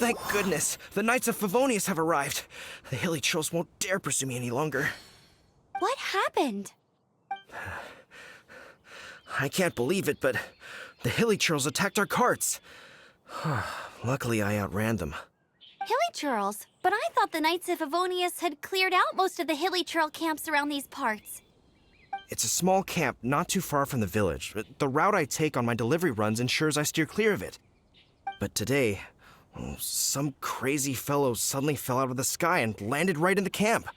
Thank goodness, the Knights of Favonius have arrived. The Hilichurls won't dare pursue me any longer. What happened? I can't believe it, but the Hilichurls attacked our carts. Luckily, I outran them. Hilichurls? But I thought the Knights of Favonius had cleared out most of the Hilichurl camps around these parts. It's a small camp not too far from the village. The route I take on my delivery runs ensures I steer clear of it. But today, some crazy fellow suddenly fell out of the sky and landed right in the camp.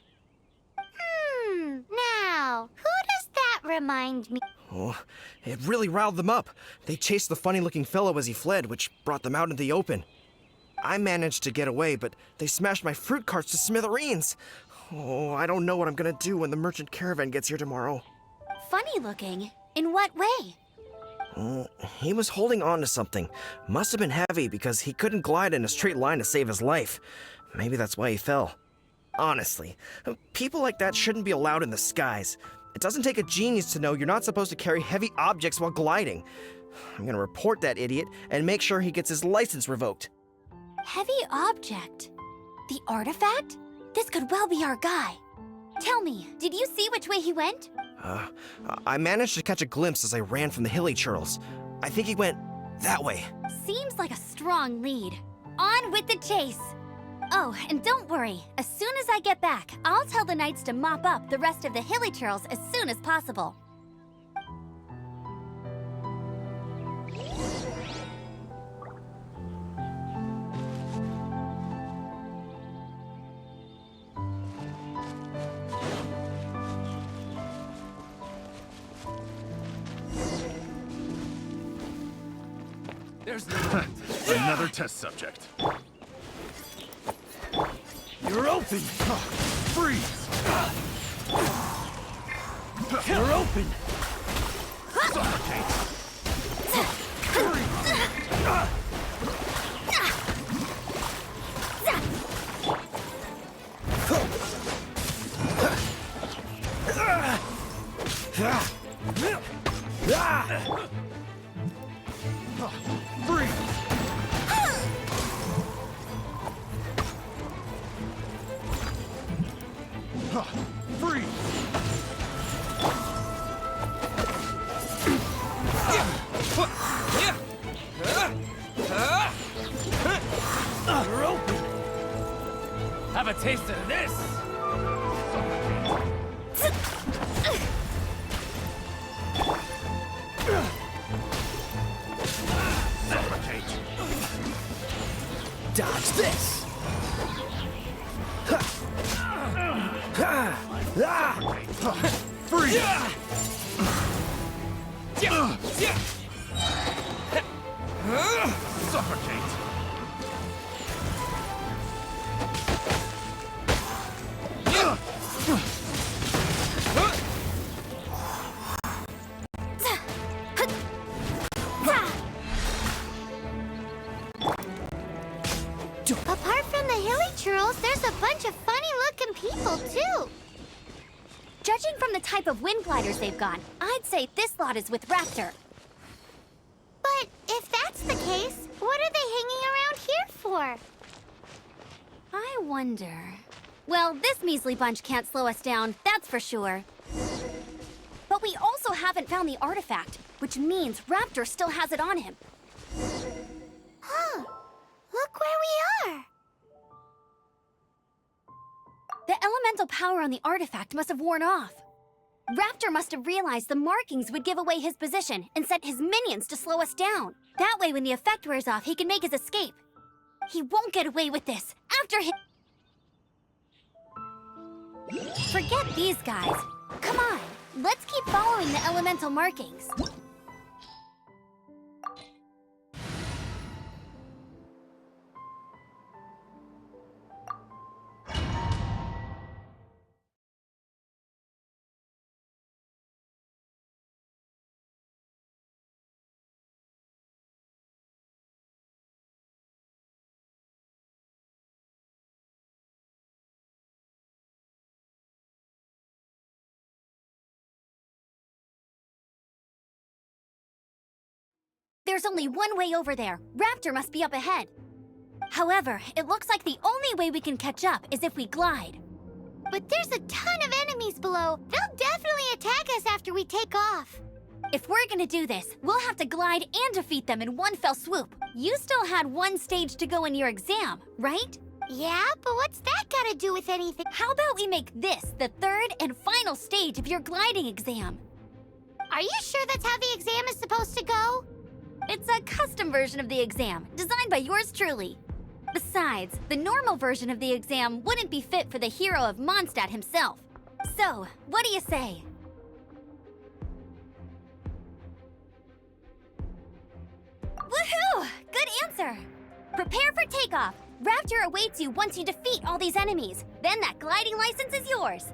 Now, who does that remind me? Oh, it really riled them up. They chased the funny-looking fellow as he fled, which brought them out into the open. I managed to get away, but they smashed my fruit carts to smithereens. Oh, I don't know what I'm gonna do when the merchant caravan gets here tomorrow. Funny looking? In what way? He was holding on to something. Must have been heavy because he couldn't glide in a straight line to save his life. Maybe that's why he fell. Honestly, people like that shouldn't be allowed in the skies. It doesn't take a genius to know you're not supposed to carry heavy objects while gliding. I'm gonna report that idiot and make sure he gets his license revoked. Heavy object? The artifact? This could well be our guy. Tell me, did you see which way he went? I managed to catch a glimpse as I ran from the Hilichurls. I think he went that way. Seems like a strong lead. On with the chase! Oh, and don't worry. As soon as I get back, I'll tell the Knights to mop up the rest of the Hilichurls as soon as possible. There's no another test subject. You're open! Freeze! You're open! Suffocate! Freeze! Freeze! You're open! Have a taste of this! Suffocate! Dodge this! Freeze! Suffocate! Apart from the Hilichurls, there's a bunch of funny-looking people, too. Judging from the type of wind gliders they've got, I'd say this lot is with Raptor. But if that's the case, what are they hanging around here for? I wonder... Well, this measly bunch can't slow us down, that's for sure. But we also haven't found the artifact, which means Raptor still has it on him. Huh. Look where we are. The elemental power on the artifact must have worn off. Raptor must have realized the markings would give away his position and sent his minions to slow us down. That way, when the effect wears off, he can make his escape. He won't get away with this. After him... Forget these guys. Come on, let's keep following the elemental markings. There's only one way over there. Raptor must be up ahead. However, it looks like the only way we can catch up is if we glide. But there's a ton of enemies below. They'll definitely attack us after we take off. If we're gonna do this, we'll have to glide and defeat them in one fell swoop. You still had one stage to go in your exam, right? Yeah, but what's that got to do with anything? How about we make this the third and final stage of your gliding exam? Are you sure that's how the exam is supposed to go? It's a custom version of the exam, designed by yours truly. Besides, the normal version of the exam wouldn't be fit for the hero of Mondstadt himself. So, what do you say? Woohoo! Good answer! Prepare for takeoff. Raptor awaits you once you defeat all these enemies. Then that gliding license is yours.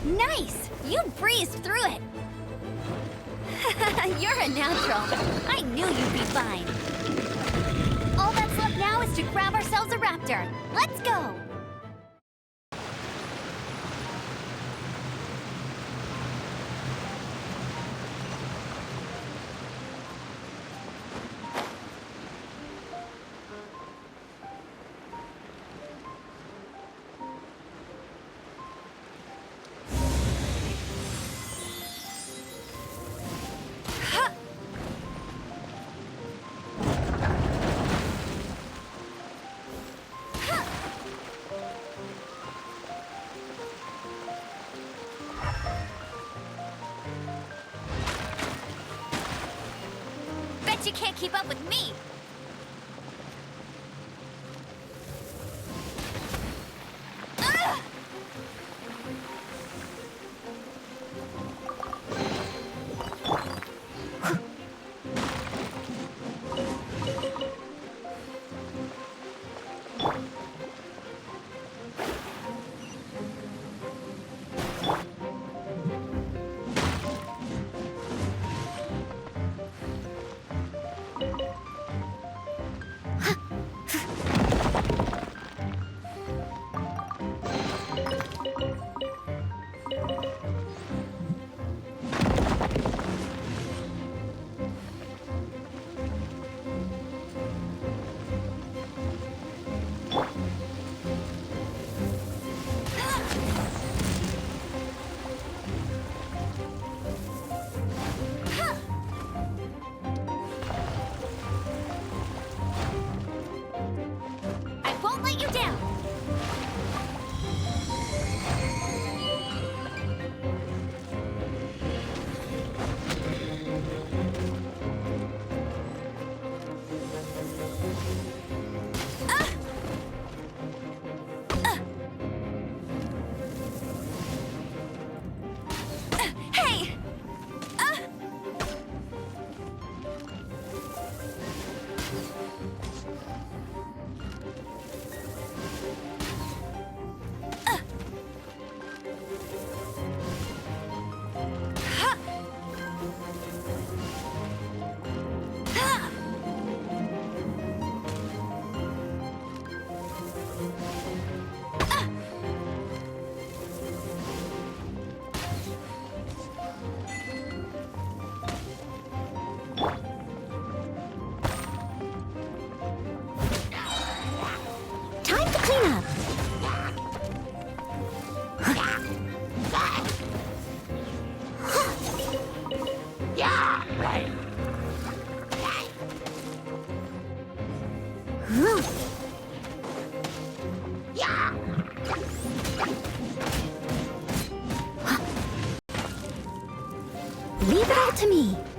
Nice! You breezed through it! You're a natural. I knew you'd be fine. All that's left now is to grab ourselves a raptor. Let's go! Bet you can't keep up with me! Ugh! Time to clean up. Leave it all to me.